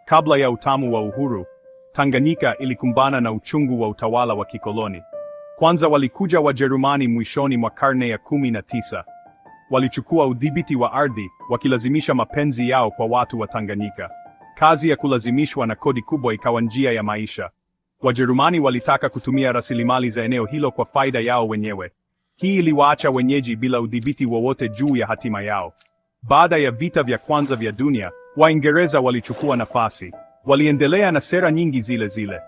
Kabla ya utamu wa uhuru, Tanganyika ilikumbana na uchungu wa utawala wa kikoloni. Kwanza walikuja Wajerumani mwishoni mwa karne ya 19. Walichukua udhibiti wa ardhi, wakilazimisha mapenzi yao kwa watu wa Tanganyika. Kazi ya kulazimishwa na kodi kubwa ikawa njia ya maisha. Wajerumani walitaka kutumia rasilimali za eneo hilo kwa faida yao wenyewe. Hii iliwaacha wenyeji bila udhibiti wowote juu ya hatima yao. Baada ya vita vya kwanza vya dunia, Waingereza walichukua nafasi. Waliendelea na sera nyingi zile zile.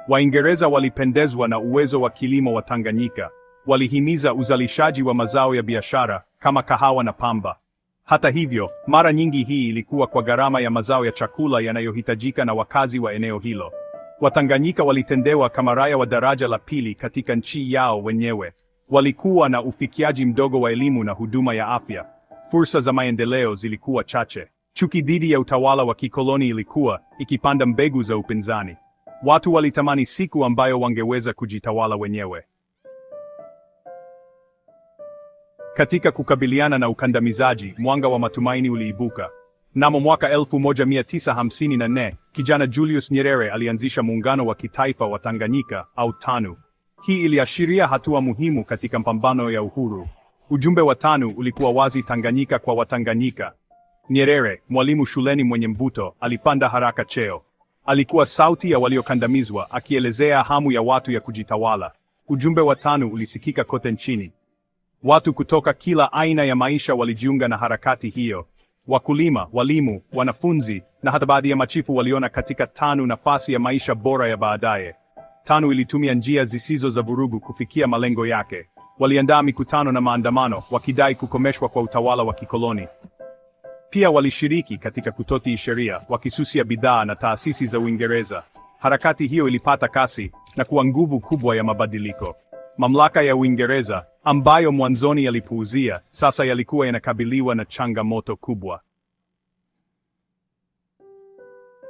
Waingereza walipendezwa na uwezo wa kilimo wa Tanganyika. Walihimiza uzalishaji wa mazao ya biashara kama kahawa na pamba. Hata hivyo, mara nyingi hii ilikuwa kwa gharama ya mazao ya chakula yanayohitajika na wakazi wa eneo hilo. Watanganyika walitendewa kama raia wa daraja la pili katika nchi yao wenyewe. Walikuwa na ufikiaji mdogo wa elimu na huduma ya afya. Fursa za maendeleo zilikuwa chache. Chuki dhidi ya utawala wa kikoloni ilikuwa ikipanda mbegu za upinzani. Watu walitamani siku ambayo wangeweza kujitawala wenyewe. Katika kukabiliana na ukandamizaji, mwanga wa matumaini uliibuka. Mnamo mwaka 1954, kijana Julius Nyerere alianzisha muungano wa kitaifa wa Tanganyika au TANU. Hii iliashiria hatua muhimu katika mapambano ya uhuru. Ujumbe wa TANU ulikuwa wazi: Tanganyika kwa Watanganyika. Nyerere, mwalimu shuleni mwenye mvuto, alipanda haraka cheo. Alikuwa sauti ya waliokandamizwa, akielezea hamu ya watu ya kujitawala. Ujumbe wa TANU ulisikika kote nchini. Watu kutoka kila aina ya maisha walijiunga na harakati hiyo. Wakulima, walimu, wanafunzi na hata baadhi ya machifu waliona katika TANU nafasi ya maisha bora ya baadaye. TANU ilitumia njia zisizo za vurugu kufikia malengo yake. Waliandaa mikutano na maandamano wakidai kukomeshwa kwa utawala wa kikoloni. Pia walishiriki katika kutotii sheria, wakisusia bidhaa na taasisi za Uingereza. Harakati hiyo ilipata kasi na kuwa nguvu kubwa ya mabadiliko. Mamlaka ya Uingereza, ambayo mwanzoni yalipuuzia, sasa yalikuwa yanakabiliwa na changamoto kubwa.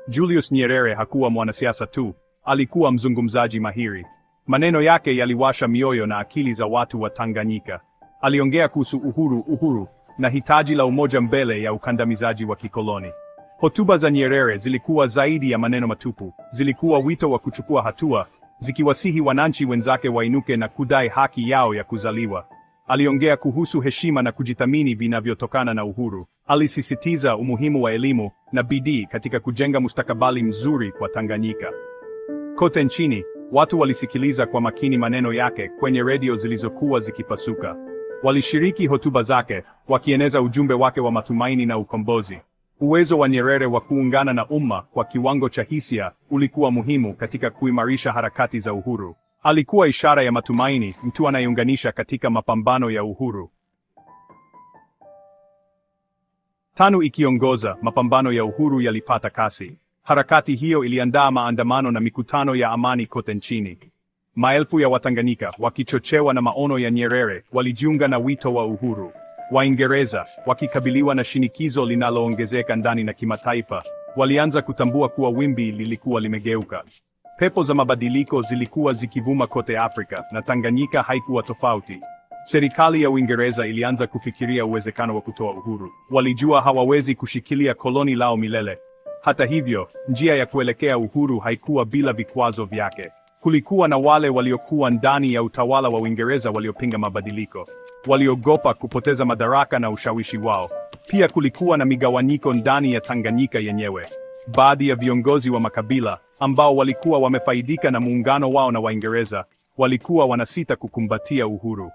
Julius Nyerere hakuwa mwanasiasa tu, alikuwa mzungumzaji mahiri. Maneno yake yaliwasha mioyo na akili za watu wa Tanganyika. Aliongea kuhusu uhuru na hitaji la umoja mbele ya ukandamizaji wa kikoloni. Hotuba za Nyerere zilikuwa zaidi ya maneno matupu, zilikuwa wito wa kuchukua hatua, zikiwasihi wananchi wenzake wainuke na kudai haki yao ya kuzaliwa. Aliongea kuhusu heshima na kujithamini vinavyotokana na uhuru. Alisisitiza umuhimu wa elimu na bidii katika kujenga mustakabali mzuri kwa Tanganyika. Kote nchini, watu walisikiliza kwa makini maneno yake kwenye redio zilizokuwa zikipasuka. Walishiriki hotuba zake, wakieneza ujumbe wake wa matumaini na ukombozi. Uwezo wa Nyerere wa kuungana na umma kwa kiwango cha hisia ulikuwa muhimu katika kuimarisha harakati za uhuru. Alikuwa ishara ya matumaini, mtu anayeunganisha katika mapambano ya uhuru. TANU ikiongoza, mapambano ya uhuru yalipata kasi. Harakati hiyo iliandaa maandamano na mikutano ya amani kote nchini. Maelfu ya Watanganyika, wakichochewa na maono ya Nyerere, walijiunga na wito wa uhuru. Waingereza, wakikabiliwa na shinikizo linaloongezeka ndani na kimataifa, walianza kutambua kuwa wimbi lilikuwa limegeuka. Pepo za mabadiliko zilikuwa zikivuma kote Afrika, na Tanganyika haikuwa tofauti. Serikali ya Uingereza ilianza kufikiria uwezekano wa kutoa uhuru. Walijua hawawezi kushikilia koloni lao milele. Hata hivyo, njia ya kuelekea uhuru haikuwa bila vikwazo vyake. Kulikuwa na wale waliokuwa ndani ya utawala wa Uingereza waliopinga mabadiliko. Waliogopa kupoteza madaraka na ushawishi wao. Pia kulikuwa na migawanyiko ndani ya Tanganyika yenyewe. Baadhi ya viongozi wa makabila, ambao walikuwa wamefaidika na muungano wao na Waingereza, walikuwa wanasita kukumbatia uhuru.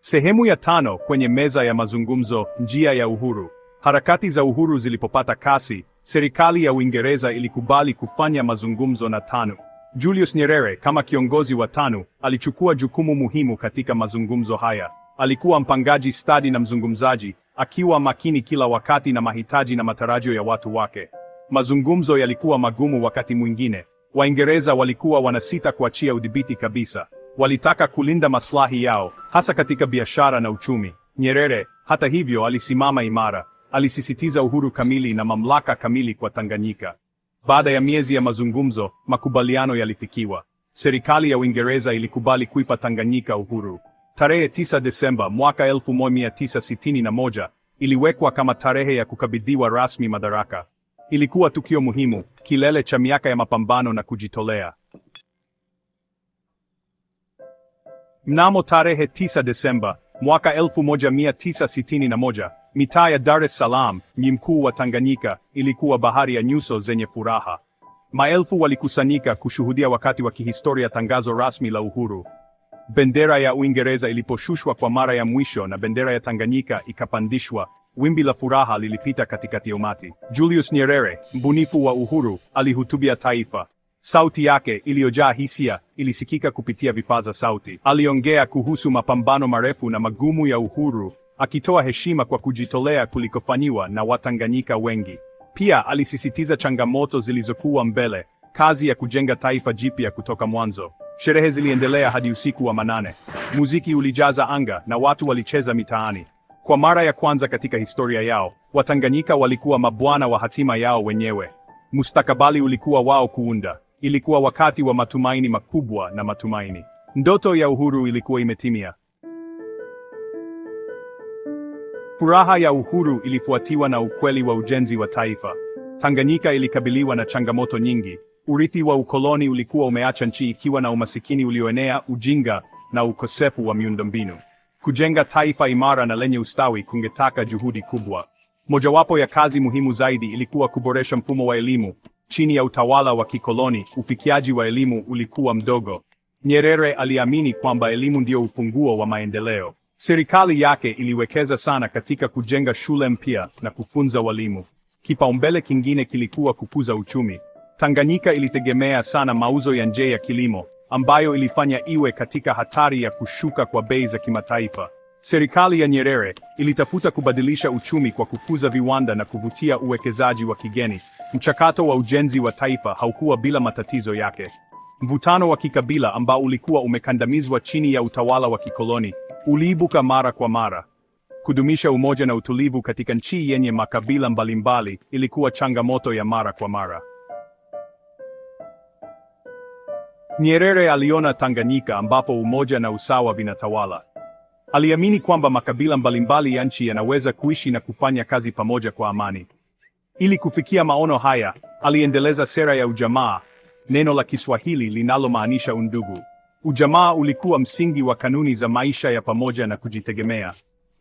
Sehemu ya 5 kwenye meza ya mazungumzo, njia ya uhuru. Harakati za uhuru zilipopata kasi, serikali ya Uingereza ilikubali kufanya mazungumzo na TANU. Julius Nyerere, kama kiongozi wa TANU, alichukua jukumu muhimu katika mazungumzo haya. Alikuwa mpangaji stadi na mzungumzaji, akiwa makini kila wakati na mahitaji na matarajio ya watu wake. Mazungumzo yalikuwa magumu wakati mwingine. Waingereza walikuwa wanasita kuachia udhibiti kabisa. Walitaka kulinda maslahi yao, hasa katika biashara na uchumi. Nyerere, hata hivyo, alisimama imara. Alisisitiza uhuru kamili na mamlaka kamili kwa Tanganyika. Baada ya miezi ya mazungumzo, makubaliano yalifikiwa. Serikali ya Uingereza ilikubali kuipa Tanganyika uhuru. Tarehe 9 Desemba mwaka 1961, iliwekwa kama tarehe ya kukabidhiwa rasmi madaraka. Ilikuwa tukio muhimu, kilele cha miaka ya mapambano na kujitolea. Mnamo tarehe 9 Desemba mwaka 1961, mitaa ya Dar es Salaam, mji mkuu wa Tanganyika, ilikuwa bahari ya nyuso zenye furaha. Maelfu walikusanyika kushuhudia wakati wa kihistoria tangazo rasmi la uhuru. Bendera ya Uingereza iliposhushwa kwa mara ya mwisho na bendera ya Tanganyika ikapandishwa, wimbi la furaha lilipita katikati ya umati. Julius Nyerere, mbunifu wa uhuru, alihutubia taifa. Sauti yake iliyojaa hisia ilisikika kupitia vipaza sauti. Aliongea kuhusu mapambano marefu na magumu ya uhuru, akitoa heshima kwa kujitolea kulikofanyiwa na Watanganyika wengi. Pia alisisitiza changamoto zilizokuwa mbele, kazi ya kujenga taifa jipya kutoka mwanzo. Sherehe ziliendelea hadi usiku wa manane. Muziki ulijaza anga na watu walicheza mitaani. Kwa mara ya kwanza katika historia yao, Watanganyika walikuwa mabwana wa hatima yao wenyewe. Mustakabali ulikuwa wao kuunda. Ilikuwa wakati wa matumaini makubwa na matumaini. Ndoto ya uhuru ilikuwa imetimia. Furaha ya uhuru ilifuatiwa na ukweli wa ujenzi wa taifa. Tanganyika ilikabiliwa na changamoto nyingi. Urithi wa ukoloni ulikuwa umeacha nchi ikiwa na umasikini ulioenea, ujinga na ukosefu wa miundombinu. Kujenga taifa imara na lenye ustawi kungetaka juhudi kubwa. Mojawapo ya kazi muhimu zaidi ilikuwa kuboresha mfumo wa elimu. Chini ya utawala wa kikoloni, ufikiaji wa elimu ulikuwa mdogo. Nyerere aliamini kwamba elimu ndio ufunguo wa maendeleo. Serikali yake iliwekeza sana katika kujenga shule mpya na kufunza walimu. Kipaumbele kingine kilikuwa kukuza uchumi. Tanganyika ilitegemea sana mauzo ya nje ya kilimo, ambayo ilifanya iwe katika hatari ya kushuka kwa bei za kimataifa. Serikali ya Nyerere ilitafuta kubadilisha uchumi kwa kukuza viwanda na kuvutia uwekezaji wa kigeni. Mchakato wa ujenzi wa taifa haukuwa bila matatizo yake. Mvutano wa kikabila ambao ulikuwa umekandamizwa chini ya utawala wa kikoloni uliibuka mara kwa mara. Kudumisha umoja na utulivu katika nchi yenye makabila mbalimbali ilikuwa changamoto ya mara kwa mara. Nyerere aliona Tanganyika ambapo umoja na usawa vinatawala. Aliamini kwamba makabila mbalimbali ya nchi yanaweza kuishi na kufanya kazi pamoja kwa amani. Ili kufikia maono haya, aliendeleza sera ya ujamaa, neno la Kiswahili linalomaanisha undugu. Ujamaa ulikuwa msingi wa kanuni za maisha ya pamoja na kujitegemea.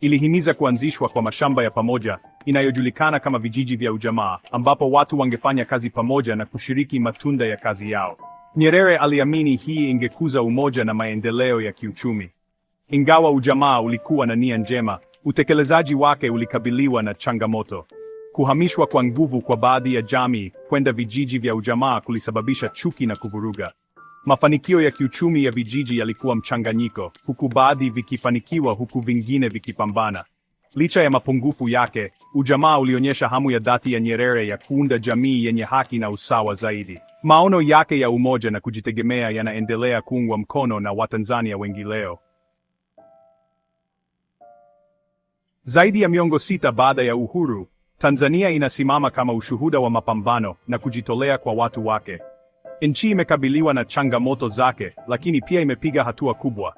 Ilihimiza kuanzishwa kwa mashamba ya pamoja, inayojulikana kama vijiji vya ujamaa, ambapo watu wangefanya kazi pamoja na kushiriki matunda ya kazi yao. Nyerere aliamini hii ingekuza umoja na maendeleo ya kiuchumi. Ingawa ujamaa ulikuwa na nia njema, utekelezaji wake ulikabiliwa na changamoto. Kuhamishwa kwa nguvu kwa baadhi ya jamii kwenda vijiji vya ujamaa kulisababisha chuki na kuvuruga. Mafanikio ya kiuchumi ya vijiji yalikuwa mchanganyiko, huku baadhi vikifanikiwa huku vingine vikipambana. Licha ya mapungufu yake, ujamaa ulionyesha hamu ya dhati ya Nyerere ya kuunda jamii yenye haki na usawa zaidi. Maono yake ya umoja na kujitegemea yanaendelea kuungwa mkono na Watanzania wengi leo. Zaidi ya miongo 6 baada ya uhuru, Tanzania inasimama kama ushuhuda wa mapambano na kujitolea kwa watu wake. Nchi imekabiliwa na changamoto zake, lakini pia imepiga hatua kubwa.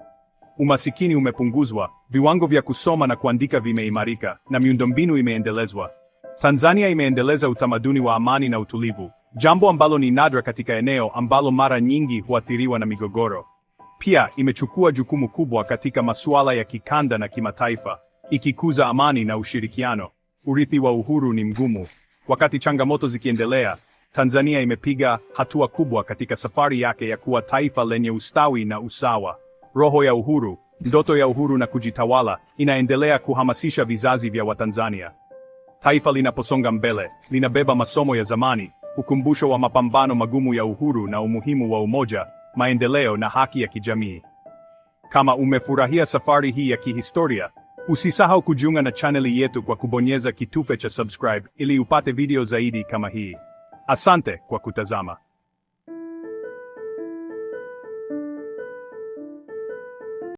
Umasikini umepunguzwa, viwango vya kusoma na kuandika vimeimarika, na miundombinu imeendelezwa. Tanzania imeendeleza utamaduni wa amani na utulivu, jambo ambalo ni nadra katika eneo ambalo mara nyingi huathiriwa na migogoro. Pia imechukua jukumu kubwa katika masuala ya kikanda na kimataifa, ikikuza amani na ushirikiano. Urithi wa uhuru ni mgumu. Wakati changamoto zikiendelea, Tanzania imepiga hatua kubwa katika safari yake ya kuwa taifa lenye ustawi na usawa. Roho ya uhuru, ndoto ya uhuru na kujitawala inaendelea kuhamasisha vizazi vya Watanzania. Taifa linaposonga mbele, linabeba masomo ya zamani, ukumbusho wa mapambano magumu ya uhuru na umuhimu wa umoja, maendeleo na haki ya kijamii. Kama umefurahia safari hii ya kihistoria, usisahau kujiunga na chaneli yetu kwa kubonyeza kitufe cha subscribe ili upate video zaidi kama hii. Asante kwa kutazama.